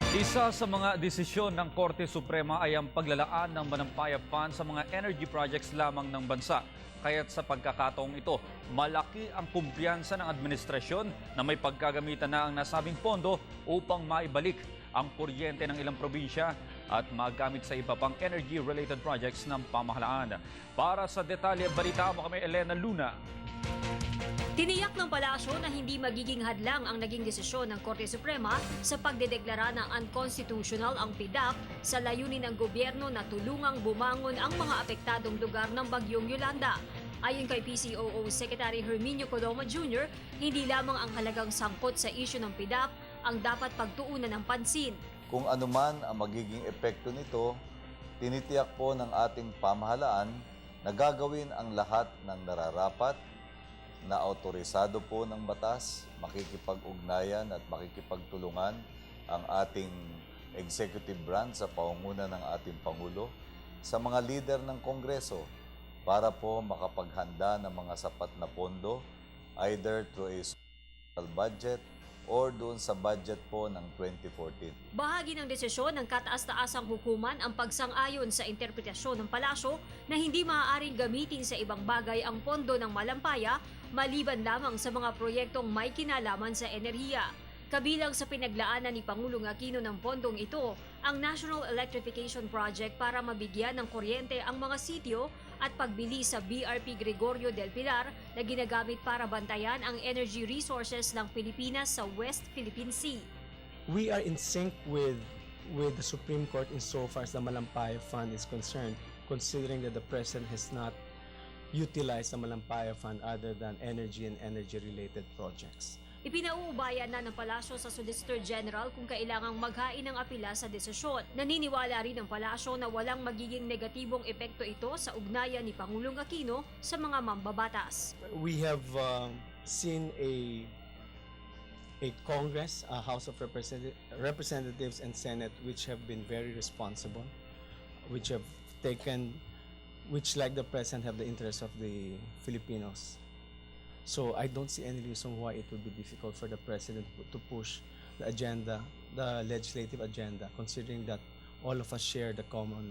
Isa sa mga desisyon ng Korte Suprema ay ang paglalaan ng Manampaya Fund sa mga energy projects lamang ng bansa. Kaya't sa pagkakataong ito, malaki ang kumpiyansa ng administrasyon na may pagkagamitan na ang nasabing pondo upang maibalik ang kuryente ng ilang probinsya at magamit sa iba pang energy-related projects ng pamahalaan. Para sa detalye, balita mo kami Elena Luna. Tiniyak ng palasyo na hindi magiging hadlang ang naging desisyon ng Korte Suprema sa pagdedeklara ng unconstitutional ang PDAC sa layunin ng gobyerno na tulungang bumangon ang mga apektadong lugar ng Bagyong Yolanda. Ayon kay PCOO Secretary Herminio Coloma Jr., hindi lamang ang halagang sangkot sa isyu ng PDAC ang dapat pagtuunan ng pansin. Kung anuman ang magiging epekto nito, tinitiyak po ng ating pamahalaan na gagawin ang lahat ng nararapat na autorisado po ng batas, makikipag-ugnayan at makikipagtulungan ang ating executive branch sa pangunguna ng ating Pangulo sa mga lider ng Kongreso para po makapaghanda ng mga sapat na pondo either through a supplemental budget or doon sa budget po ng 2014. Bahagi ng desisyon ng kataas-taasang hukuman ang pagsang-ayon sa interpretasyon ng palasyo na hindi maaaring gamitin sa ibang bagay ang pondo ng Malampaya maliban lamang sa mga proyektong may kinalaman sa enerhiya. Kabilang sa pinaglaanan ni Pangulong Aquino ng pondong ito, ang National Electrification Project para mabigyan ng kuryente ang mga sitio at pagbili sa BRP Gregorio del Pilar na ginagamit para bantayan ang energy resources ng Pilipinas sa West Philippine Sea. We are in sync with the Supreme Court insofar as the Malampaya Fund is concerned, considering that the President has not utilized the Malampaya Fund other than energy and energy-related projects. Ipinauubayan na ng palasyo sa Solicitor General kung kailangang maghain ng apela sa desisyon. Naniniwala rin ang palasyo na walang magiging negatibong epekto ito sa ugnayan ni Pangulong Aquino sa mga mambabatas. We have seen a Congress, a House of Representatives and Senate which have been very responsible, which like the President have the interest of the Filipinos. So I don't see any reason why it would be difficult for the President to push the agenda, the legislative agenda, considering that all of us share the common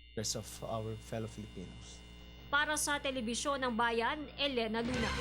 interest of our fellow Filipinos. Para sa Telebisyon ng Bayan, Elena Luna.